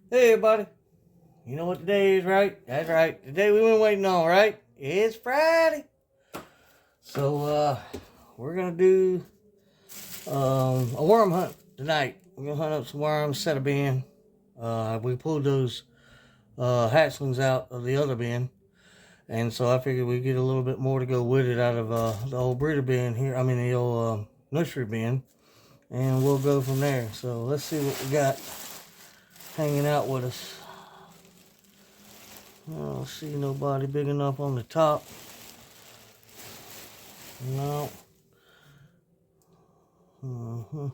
Hey everybody, you know what today is, right? That's right. Today we've been waiting on, right? It's Friday. So we're gonna do a worm hunt tonight. We're gonna hunt up some worms, set a bin. We pulled those hatchlings out of the other bin, and so I figured we'd get a little bit more to go with it out of the old breeder bin here. I mean the old nursery bin, and we'll go from there. So let's see what we got hanging out with us. I don't see nobody big enough on the top. No. Mm-hmm.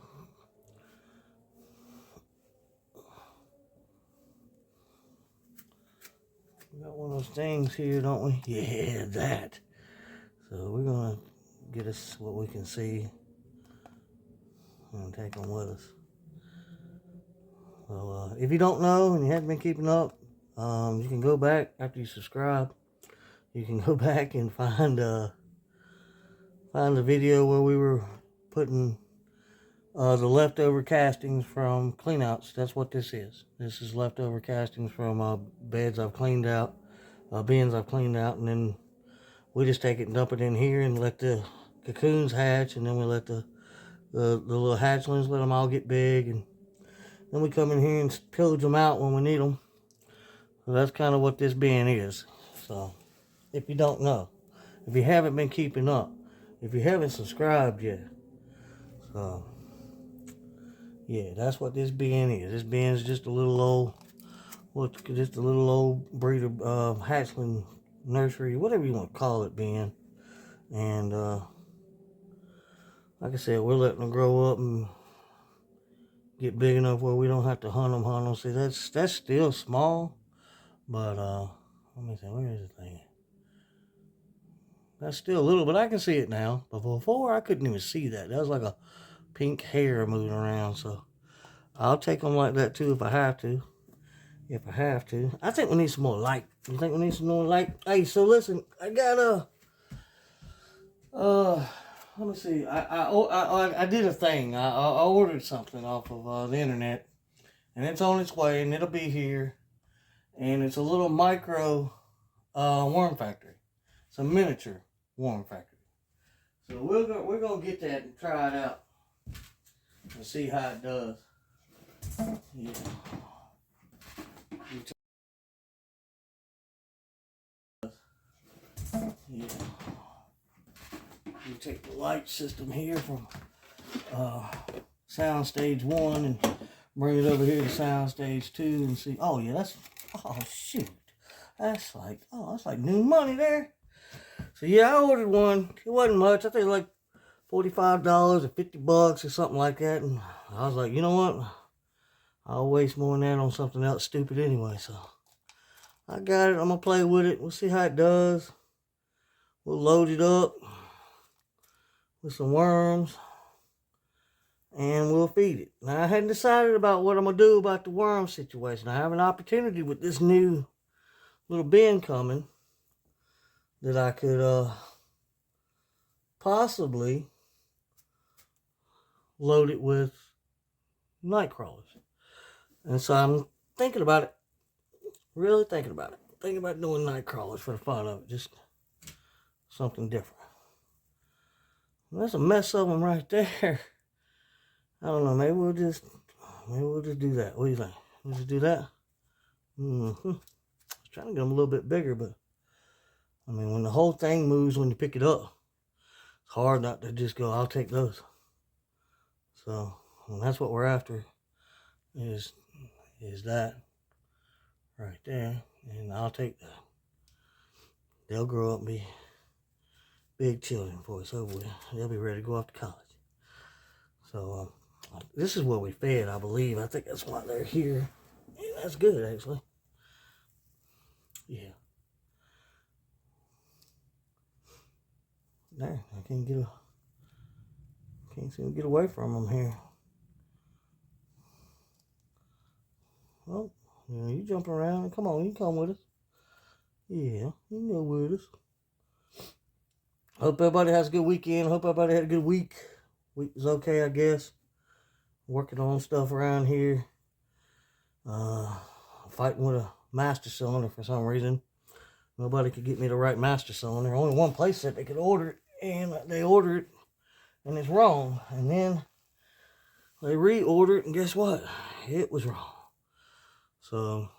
We got one of those things here, don't we? Yeah, that. So we're gonna get us what we can see and take them with us. So if you don't know and you haven't been keeping up, you can go back after you subscribe. You can go back and find the video where we were putting the leftover castings from cleanouts. That's what this is. This is leftover castings from beds I've cleaned out, bins I've cleaned out, and then we just take it and dump it in here and let the cocoons hatch, and then we let the little hatchlings, let them all get big, and then we come in here and pillage them out when we need them. So that's kind of what this bin is. So if you don't know, if you haven't been keeping up, if you haven't subscribed yet, so yeah, that's what this bin is. This bin is just a little old breeder hatchling nursery, whatever you want to call it, bin. And like I said, we're letting them grow up and get big enough where we don't have to hunt them. See, that's still small, but let me see, where is the thing? That's still a little, but I can see it now. But before, I couldn't even see that. That was like a pink hair moving around. So I'll take them like that too if I have to. I think we need some more light. You think we need some more light? Hey, so listen, I got let me see. I did a thing. I ordered something off of the internet, and it's on its way, and it'll be here. And it's a little micro worm factory. It's a miniature worm factory. So we're gonna get that and try it out and see how it does. Yeah. Yeah. You take the light system here from sound stage 1 and bring it over here to sound stage 2 and see. Oh yeah, oh shoot. That's like new money there. So yeah, I ordered one. It wasn't much. I think like $45 or $50 or something like that. And I was like, you know what? I'll waste more than that on something else stupid anyway. So I got it. I'm gonna play with it. We'll see how it does. We'll load it up with some worms and we'll feed it. Now I hadn't decided about what I'm gonna do about the worm situation. I have an opportunity with this new little bin coming that I could possibly load it with night crawlers. And so I'm thinking about it, really thinking about it. Thinking about doing night crawlers for the fun of it, just something different. Well, that's a mess of them right there. I don't know, maybe we'll just do that. What do you think? We'll just do that? Mm-hmm. I was trying to get them a little bit bigger, but I mean, when the whole thing moves when you pick it up, it's hard not to just go, I'll take those. So, and that's what we're after, is that right there. And I'll take that. They'll grow up and be big children before it's over with. They'll be ready to go off to college. So, this is where we fed, I believe. I think that's why they're here. Yeah, that's good, actually. Yeah. There, I can't seem to get away from them here. Well, you jumping around. Come on, you come with us. Yeah, you can go with us. Hope everybody has a good weekend. Hope everybody had a good week. Week was okay, I guess. Working on stuff around here. fighting with a master cylinder for some reason. Nobody could get me the right master cylinder. Only one place that they could order it, and they ordered it, and it's wrong. And then they reordered it, and guess what? It was wrong. So,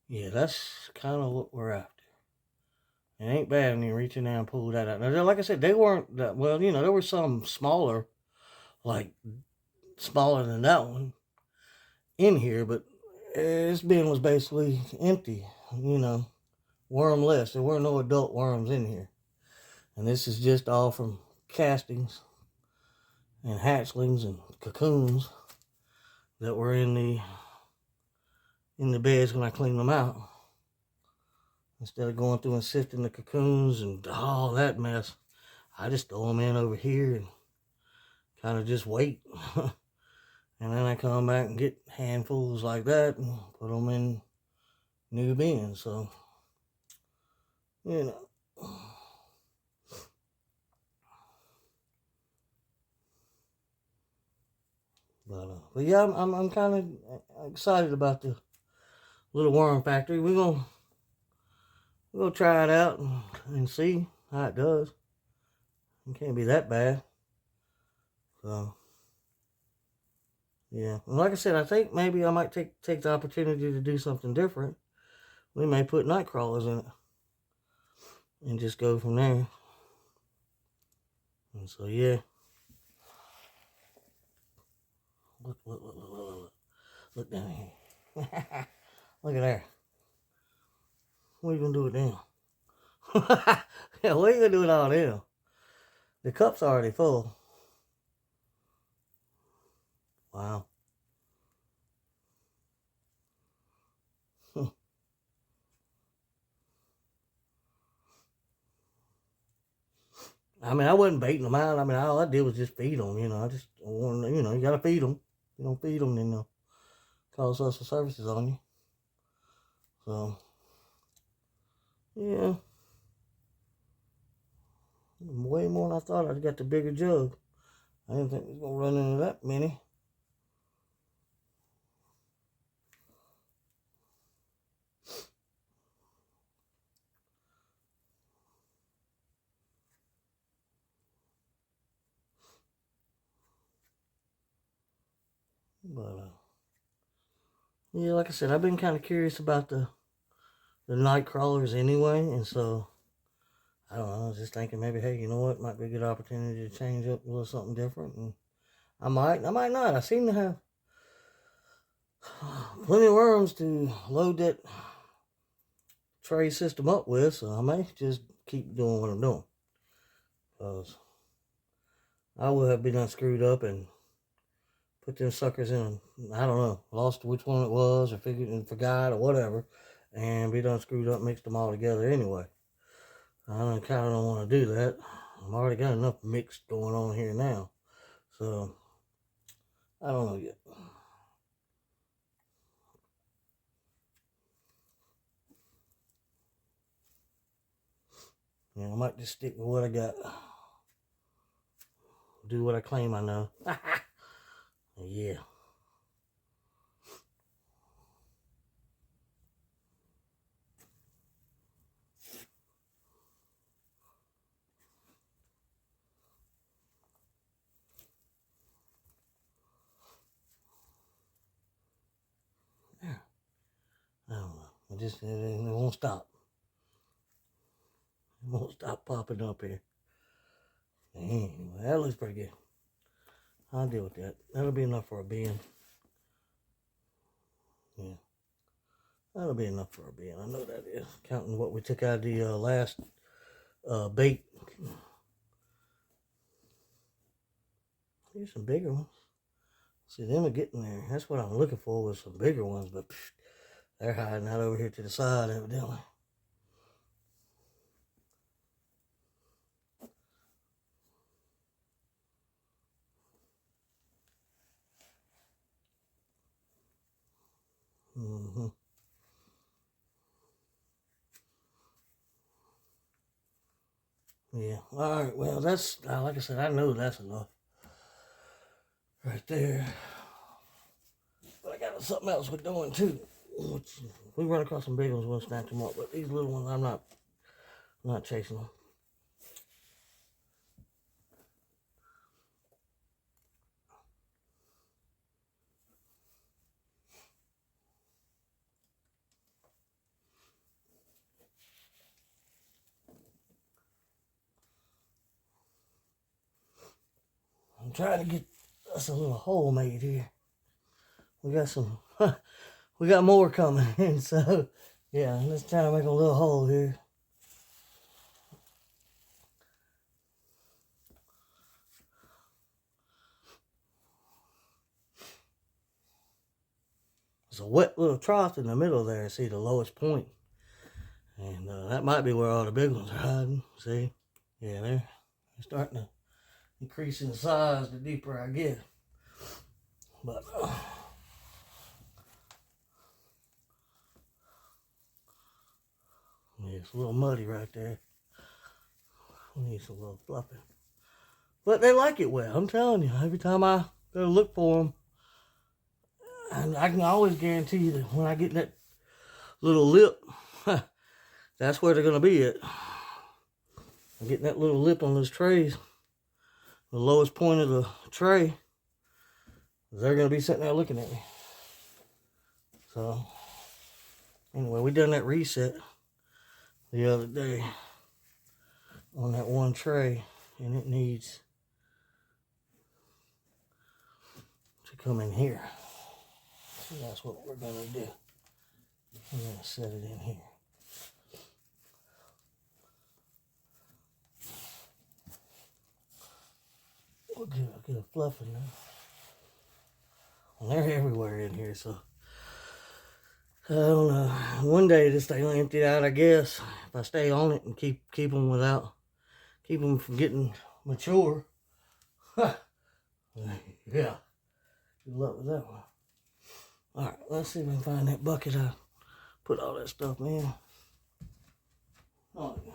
yeah, that's kind of what we're after. It ain't bad when you reach in there and pull that out. Now, like I said, they weren't that, well, you know, there were some smaller, like smaller than that one in here, but this bin was basically empty, you know, wormless. There were no adult worms in here. And this is just all from castings and hatchlings and cocoons that were in the beds when I cleaned them out. Instead of going through and sifting the cocoons and all that mess, I just throw them in over here and kind of just wait. And then I come back and get handfuls like that and put them in new bins. So, you know. But yeah, I'm kind of excited about the little worm factory. We're gonna try it out and see how it does. It can't be that bad. So yeah, and like I said, I think maybe I might take the opportunity to do something different. We may put night crawlers in it and just go from there. And so yeah. Look down here. Look at there. What are you gonna do with them? Yeah, what are you gonna do with all them? The cup's already full. Wow. I mean, I wasn't baiting them out. I mean, all I did was just feed them. You know, I just wanted, you know, you gotta feed them. You don't feed them, then they'll call social services on you. So, yeah. Way more than I thought. I got the bigger jug. I didn't think we was gonna run into that many. But yeah, like I said, I've been kind of curious about the night crawlers anyway, and so I don't know. I was just thinking maybe, hey, you know what? Might be a good opportunity to change up a little something different, and I might not. I seem to have plenty of worms to load that tray system up with, so I may just keep doing what I'm doing. Because I would have been unscrewed up and put them suckers in, I don't know, lost which one it was or figured and forgot or whatever, and be done screwed up, mixed them all together anyway. I kind of don't want to do that. I've already got enough mixed going on here now. So, I don't know yet. Yeah, I might just stick with what I got. Do what I claim I know. Yeah. I don't know. It won't stop. It won't stop popping up here. Anyway, that looks pretty good. I'll deal with that. That'll be enough for a bin. Yeah. That'll be enough for a bin. I know that is. Counting what we took out of the last bait. Here's some bigger ones. See, them are getting there. That's what I'm looking for, was some bigger ones, but they're hiding out over here to the side, evidently. Mm-hmm. Yeah. All right. Well, that's, like I said, I know that's enough right there. But I got something else we're doing too. If we run across some big ones, we'll snatch them up. But these little ones, I'm not chasing them. I'm trying to get us a little hole made here. We got some, we got more coming in, so yeah, let's try to make a little hole here. There's a wet little trough in the middle there, see the lowest point. And that might be where all the big ones are hiding, see? Yeah, they're starting to increase in size the deeper I get. But yeah, it's a little muddy right there. We need some little fluffing. But they like it wet, I'm telling you. Every time I go to look for them, and I can always guarantee you that when I get that little lip, that's where they're going to be at. I'm getting that little lip on those trays, the lowest point of the tray, they're going to be sitting there looking at me. So, anyway, we done that reset the other day on that one tray, and it needs to come in here. So that's what we're going to do. I'm going to set it in here. We'll get a fluff in there. Well, they're everywhere in here, so I don't know. One day this thing will empty out, I guess, if I stay on it and keep them from getting mature. Yeah. Good luck with that one. All right, let's see if we can find that bucket I put all that stuff in. Oh, yeah.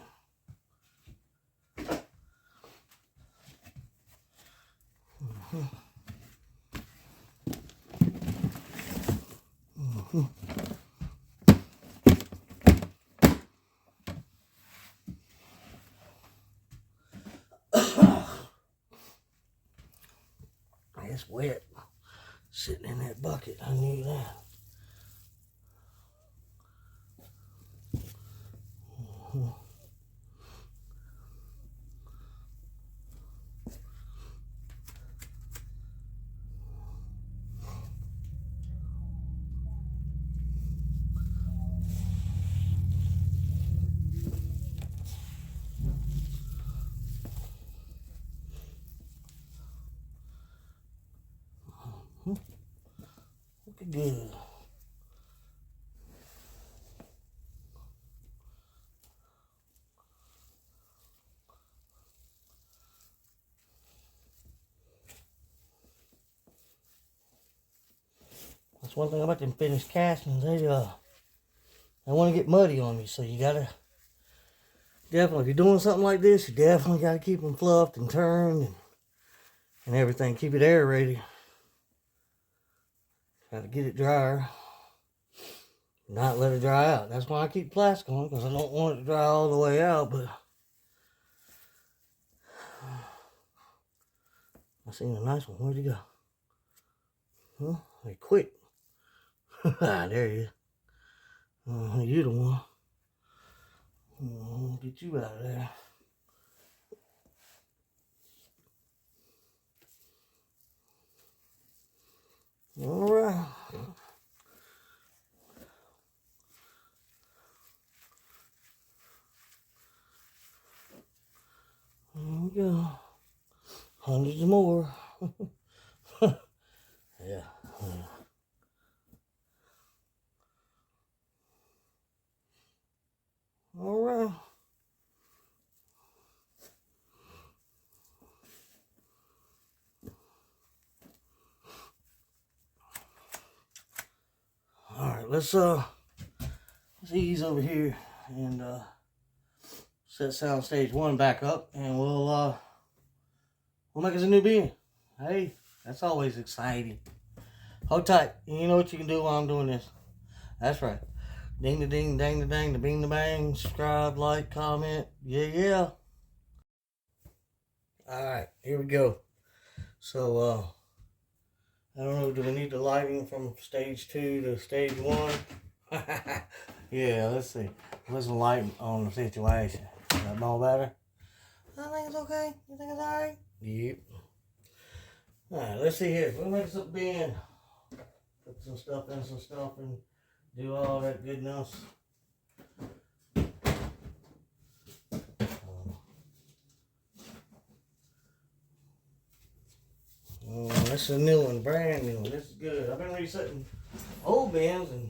It's wet sitting in that bucket. I knew that. Looking good. That's one thing about them finished castings. They want to get muddy on you, so you gotta definitely, if you're doing something like this, you definitely gotta keep them fluffed and turned and everything. Keep it aerated. Gotta get it drier. Not let it dry out. That's why I keep plastic on, because I don't want it to dry all the way out. But I seen a nice one. Where'd he go? Huh? They quit. There he is. You the one. Get you out of there. All right. There we go. Hundreds more. Yeah. All right. All right, let's ease over here and set sound stage 1 back up, and we'll make us a new bin. Hey, that's always exciting. Hold tight. You know what you can do while I'm doing this. That's right. Ding the ding, dang the dang, the bing the bang. Subscribe, like, comment. Yeah. Alright, here we go. So, I don't know, do we need the lighting from stage 2 to stage 1? Yeah, let's see. Let's light on the situation. Is that all better? I think it's okay. You think it's alright? Yep. Alright, let's see here. We'll make us a bin. Put some stuff in some stuff and do all that goodness. This is a new one, brand new one. This is good. I've been resetting old bins and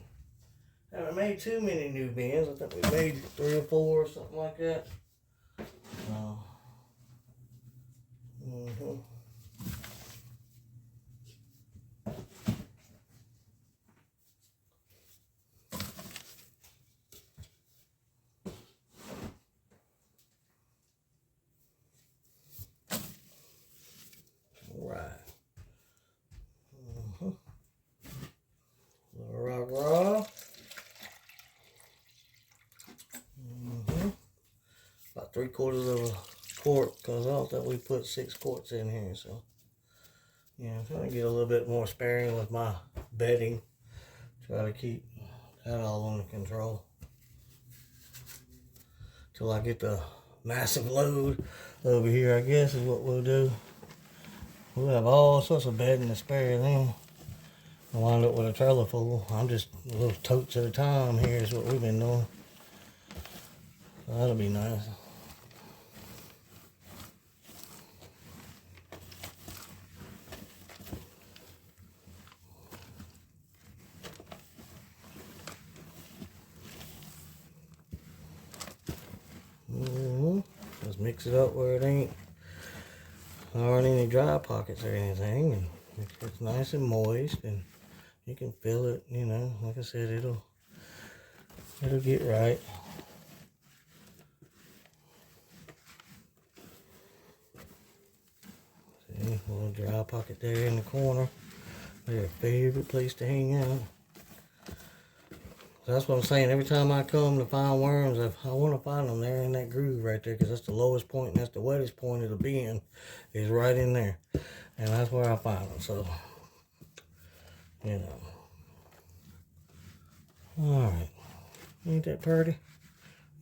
haven't made too many new bins. I think we made 3 or 4 or something like that. Raw. About 3/4 of a quart, because I don't think we put 6 quarts in here. So yeah, I'm trying to get a little bit more sparing with my bedding. Try to keep that all under control till I get the massive load over here. I guess is what we'll do. We'll have all sorts of bedding to spare then. I wind up with a trailer full. I'm just little totes at a time here is what we've been doing. So that'll be nice. Just mix it up where it ain't aren't any dry pockets or anything, and it's nice and moist, and you can feel it. You know, like I said, it'll get right. See, a little dry pocket there in the corner. Their favorite place to hang out. So that's what I'm saying. Every time I come to find worms, I want to find them there in that groove right there, because that's the lowest point and that's the wettest point of the bin is right in there, and that's where I find them. So, you know. All right, ain't that pretty?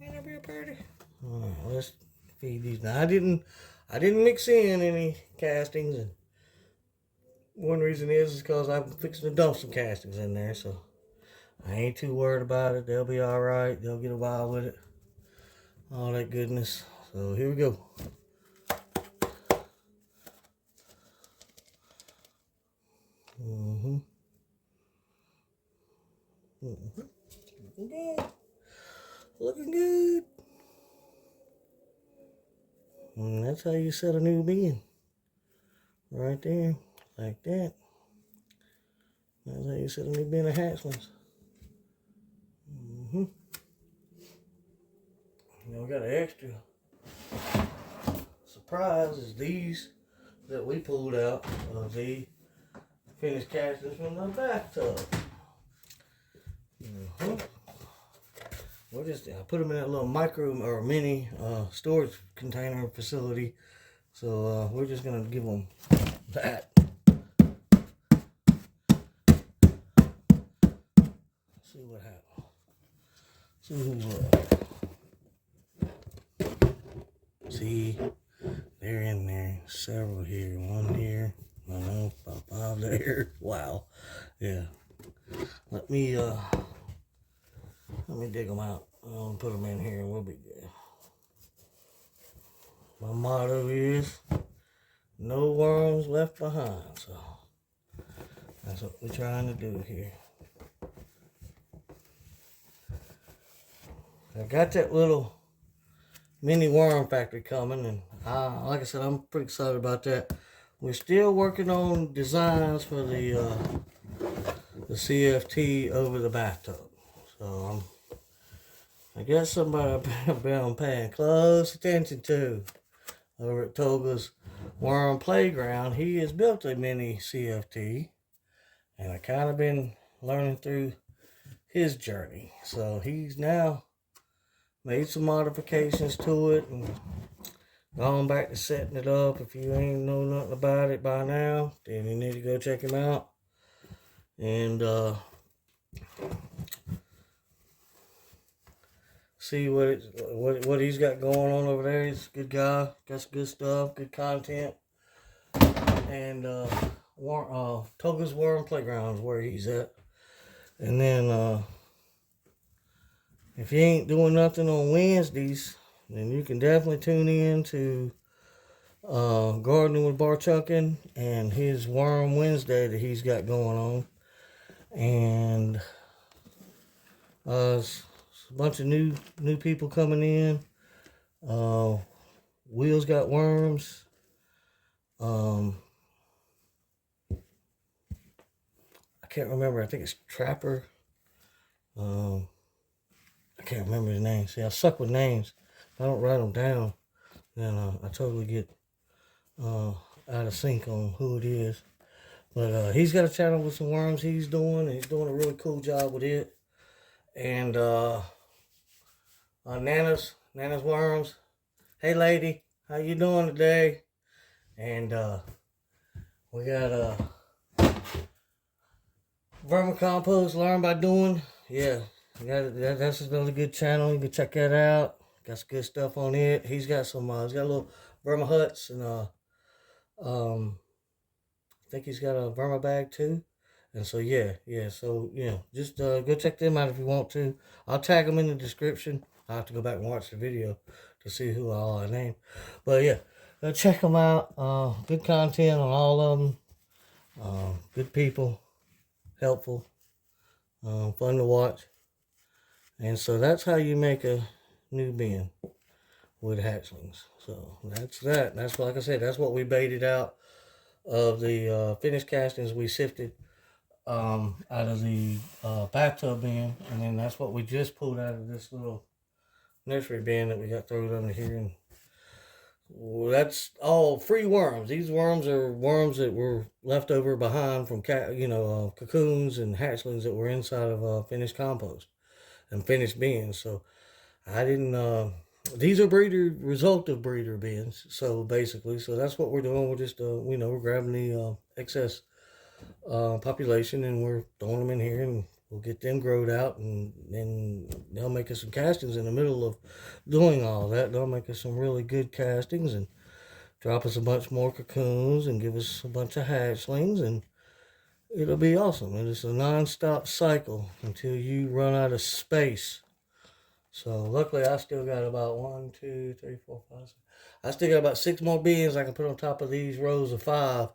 Ain't that real pretty? All right, let's feed these. Now I didn't mix in any castings, and one reason is because I'm fixing to dump some castings in there, so I ain't too worried about it. They'll be all right. They'll get a while with it. All that goodness. So here we go. Looking good. Looking good. And that's how you set a new bin. Right there. Like that. That's how you set a new bin of hatchlings. Now we got an extra surprise is these that we pulled out of the finished castings from the bathtub. I put them in that little micro or mini storage container facility. So we're just gonna give them that. See what happens. See who's what. See, they're in there. Several here. One here. I don't know, about 5 there. Wow. Yeah. Let me dig them out. I'll put them in here and we'll be good. My motto is no worms left behind. So that's what we're trying to do here. I got that little mini worm factory coming, and like I said, I'm pretty excited about that. We're still working on designs for the CFT over the bathtub. So I guess somebody I've been paying close attention to over at Toga's Worm Playground. He has built a mini CFT, and I kind of been learning through his journey. So he's now made some modifications to it and gone back to setting it up. If you ain't know nothing about it by now, then you need to go check him out. And see what he's got going on over there. He's a good guy, got some good stuff, good content. And Toga's Worm Playground is where he's at. And then if you ain't doing nothing on Wednesdays, then you can definitely tune in to Gardening with Barchuckin and his Worm Wednesday that he's got going on. And there's a bunch of new people coming in. Wheels got worms. I can't remember. I think it's Trapper. I can't remember his name. See, I suck with names. If I don't write them down, then I totally get out of sync on who it is. But he's got a channel with some worms he's doing, and he's doing a really cool job with it. And Nana's Worms. Hey, lady, how you doing today? And we got vermicompost, learn by doing. Yeah, that's another good channel. You can check that out. Got some good stuff on it. He's got some. He's got little verma huts and I think he's got a verma bag too. And so yeah. So just go check them out if you want to. I'll tag them in the description. I have to go back and watch the video to see who all I named. But yeah, go check them out. Good content on all of them. Good people, helpful, fun to watch. And so that's how you make a new bin with hatchlings. So that's that. That's, like I said, that's what we baited out of the finished castings we sifted out of the bathtub bin, and then that's what we just pulled out of this little nursery bin that we got thrown under here. And well, that's all free worms. These worms are worms that were left over behind from cocoons and hatchlings that were inside of finished compost and finished bins. So I didn't. These are result of breeder bins. So basically, so that's what we're doing. We're just we're grabbing the excess population and we're throwing them in here, and we'll get them growed out, and then they'll make us some castings in the middle of doing all that. They'll make us some really good castings and drop us a bunch more cocoons and give us a bunch of hatchlings, and it'll be awesome. And it's a non-stop cycle until you run out of space. So luckily I still got about 1, 2, 3, 4, 5, 6. I still got about 6 more bins I can put on top of these rows of 5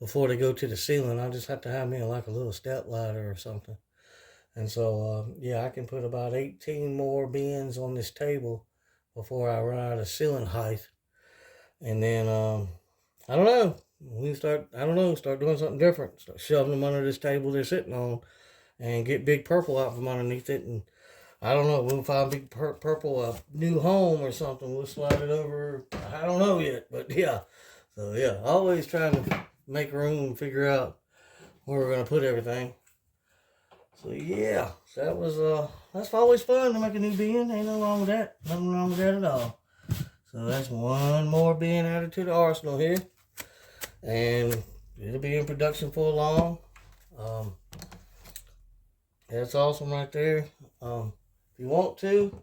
before they go to the ceiling. I just have to have me like a little step ladder or something. And so, I can put about 18 more bins on this table before I run out of ceiling height. And then, I don't know. We start doing something different. Start shoving them under this table they're sitting on and get Big Purple out from underneath it. And I don't know, we'll find Big Purple a new home or something. We'll slide it over. I don't know yet, but yeah. So, always trying to make room and figure out where we're going to put everything. So that was that's always fun to make a new bin. Ain't nothing wrong with that. Nothing wrong with that at all. So that's one more bin added to the arsenal here, and it'll be in production for long. That's awesome right there. If you want to,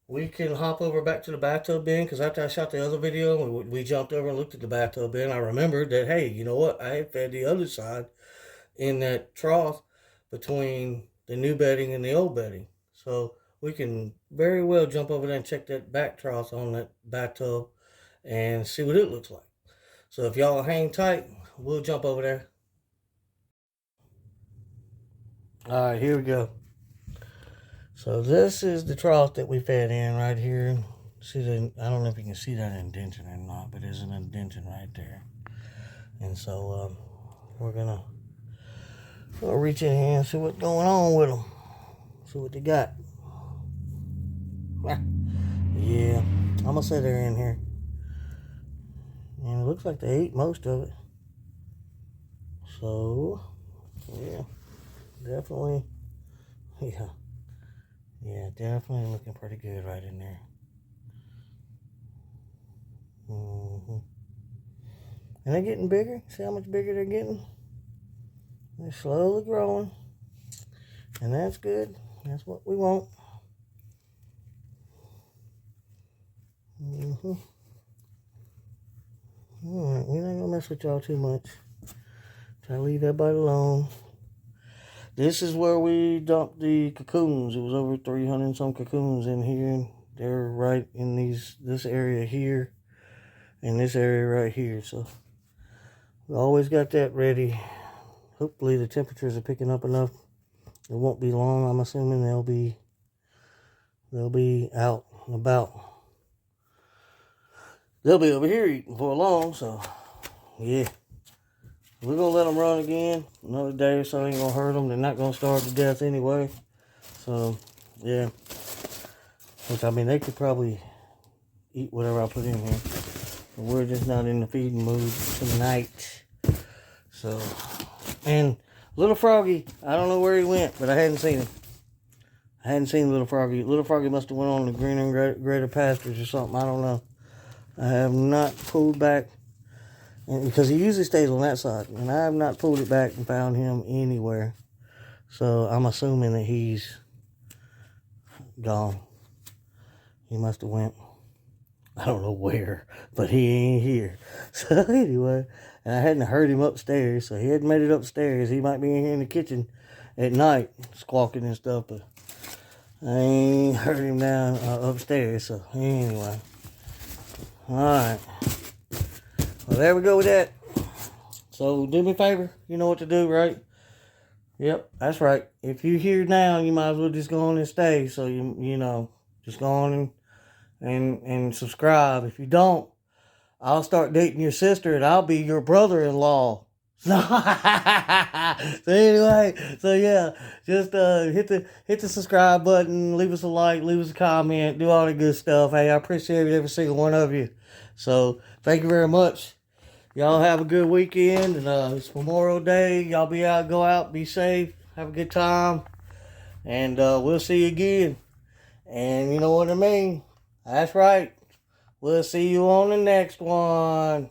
we can hop over back to the bathtub bin, because after I shot the other video, we jumped over and looked at the bathtub bin. I remembered that, hey, you know what? I had fed the other side in that trough between the new bedding and the old bedding. So we can very well jump over there and check that back trough on that bathtub and see what it looks like. So if y'all hang tight, we'll jump over there. All right, here we go. So this is the trough that we fed in right here. See, I don't know if you can see that indentation or not, but there's an indentation right there. And so we're gonna reach in here and see what's going on with them. See what they got. Yeah, I'm gonna say they're in here. And it looks like they ate most of it. So, yeah, definitely Yeah. Yeah, definitely looking pretty good right in there. Mm-hmm. And they're getting bigger. See how much bigger they're getting? They're slowly growing. And that's good. That's what we want. Mm-hmm. Alright, we're not going to mess with y'all too much. Try to leave everybody alone. This is where we dumped the cocoons. It was over 300 and some cocoons in here. They're right in this area here. And this area right here. So we always got that ready. Hopefully the temperatures are picking up enough. It won't be long. I'm assuming they'll be out and about. They'll be over here eating for long, so yeah. We're gonna let them run again another day or so. Ain't gonna hurt them. They're not gonna starve to death anyway. So yeah. Which I mean, they could probably eat whatever I put in here. But we're just not in the feeding mood tonight. So, and Little Froggy, I don't know where he went, but I hadn't seen him. I hadn't seen Little Froggy. Little Froggy must have went on the greener and greater pastures or something. I don't know. I have not pulled back, because he usually stays on that side, and I have not pulled it back and found him anywhere. So I'm assuming that he's gone. He must have went, I don't know where, but he ain't here. So anyway, and I hadn't heard him upstairs, so he hadn't made it upstairs. He might be in here in the kitchen at night, squawking and stuff, but I ain't heard him down upstairs. So anyway, all right. Well, there we go with that. So do me a favor. You know what to do, right? Yep, that's right. If you're here now, you might as well just go on and stay. So you know, just go on and subscribe. If you don't, I'll start dating your sister and I'll be your brother-in-law. So anyway, so yeah, just hit the subscribe button, leave us a like, leave us a comment, do all the good stuff. Hey, I appreciate every single one of you. So thank you very much. Y'all have a good weekend, and it's Memorial Day. Y'all go out, be safe, have a good time, and we'll see you again. And you know what I mean? That's right. We'll see you on the next one.